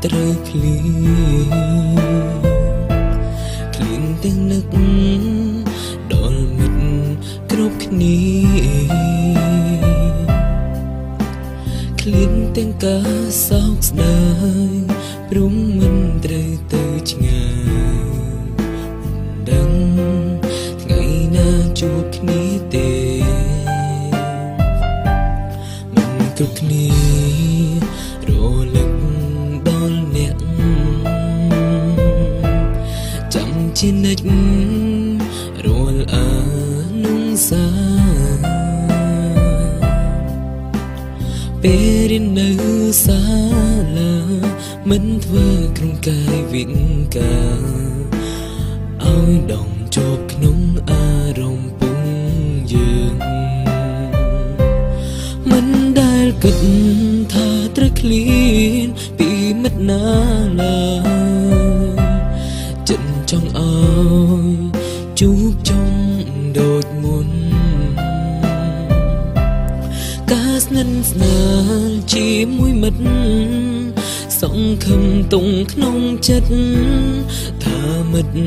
ត្រូវឃ្លៀងទាំងនឹកដល់មិត្តគ្រប់គ្នាឃ្លៀងទាំងការសោកស្ដាយព្រមមិនត្រូវទៅឆ្ងាយមិនដឹងថ្ងៃណាជួបគ្នាទេមិនគ្រប់គ្នារលឹកដល់អ្នកចាំជានិច្ចរាល់អានុសាពេលរៀននៅសាលាមិនធ្វើក្រុមកាយវិការឲ្យដងជាប់ក្នុងអារម្មណ៍ពុំយើងមិនដែលគិតថាត្រូវឃ្លានពីមិត្តណាឡើយចិនចង់ឲ្យជួបជុំដូចមុនការស្និទ្ធស្នាលជាមួយមិត្តសង្ឃឹមទុំក្នុងចិត្តថាមិត្ត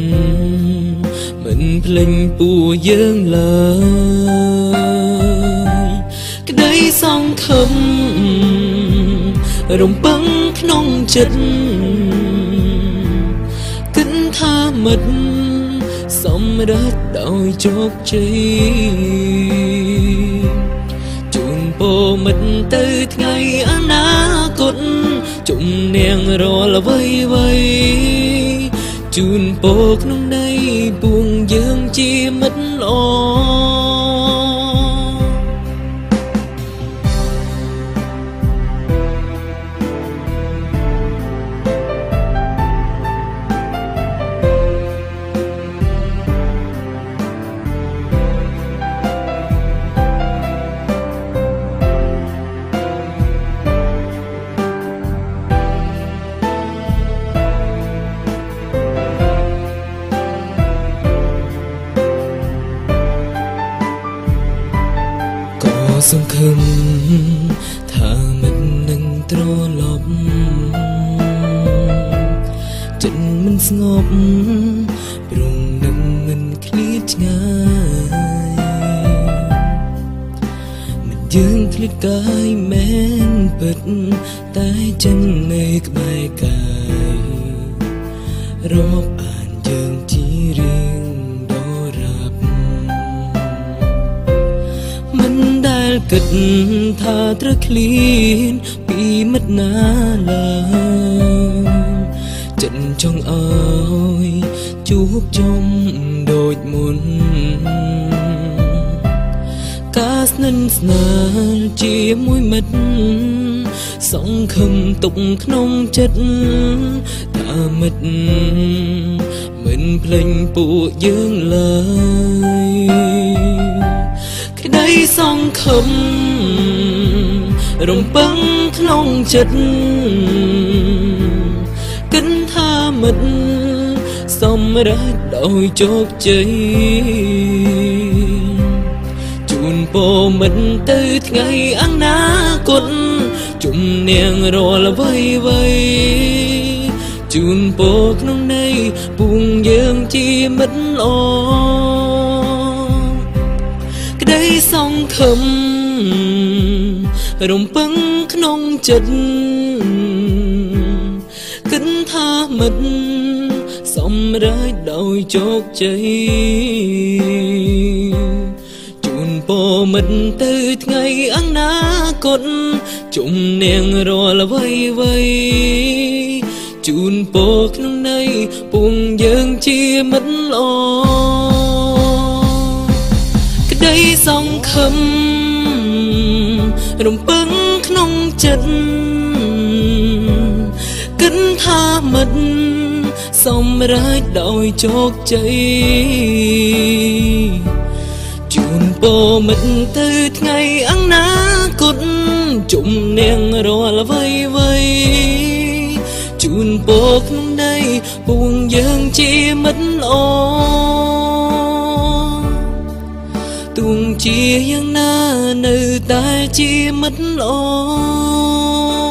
មិនភ្លេចពួកយើងឡើយក្តីសង្ឃឹមរំពឹងក្នុងចិត្តគិតថាមិត្តសម្រេចដោយជោគជ័យជូនពរមិត្តទៅថ្ងៃអនាគតជំនាញរាល់អ្វីជូនពរក្នុងន័យពួងយើងជាមិត្តល្អសង្ឃឹមថាមិននឹងត្រឡប់ចិត្តមិនស្ងប់ព្រមនឹងមិនឃ្លាតឆ្ងាយមិនយើងឃ្លាតកាយមែនពិតតែចិត្តនៅក្បែរកាយរាប់អានយើងជារៀងគិតថាត្រូវឃ្លានពីមិត្តណាឡើយចិត្តចង់ឲ្យជួបជុំដូចមុនការស្និទ្ធស្នាលជាមួយមិត្តសង្ឃឹមទុកក្នុងចិត្តថាមិត្តមិនភ្លេចពួកយើងឡើយក្តីសង្ឃឹមរំពឹងក្នុងចិត្តគិតថាមិត្តសម្រេចដោយជោគជ័យជូនពរមិត្តទៅថ្ងៃអនាគតជំនាញរាល់អ្វីជូនពរក្នុងន័យពួងយើងជាមិត្តល្អក្តីសង្ឃឹមរំពឹងក្នុងចិត្តគិតថាមិត្តសម្រេចដោយជោគជ័យជូនពរមិត្តទៅថ្ងៃអនាគតជំនាញរាល់អ្វីជូនពរក្នុងន័យពួងយើងជាមិត្តល្អក្តីសង្ឃឹមរំពឹងក្នុងចិត្តគិតថាមិត្តសម្រេចដោយជោគជ័យជូនពរមិត្តទៅថ្ងៃអនាគតជំនាញរាល់អ្វីជូនពរក្នុងន័យពួងយើងជាមិត្តល្អទោះជាយ៉ាងណានៅតែជាមិត្តល្អ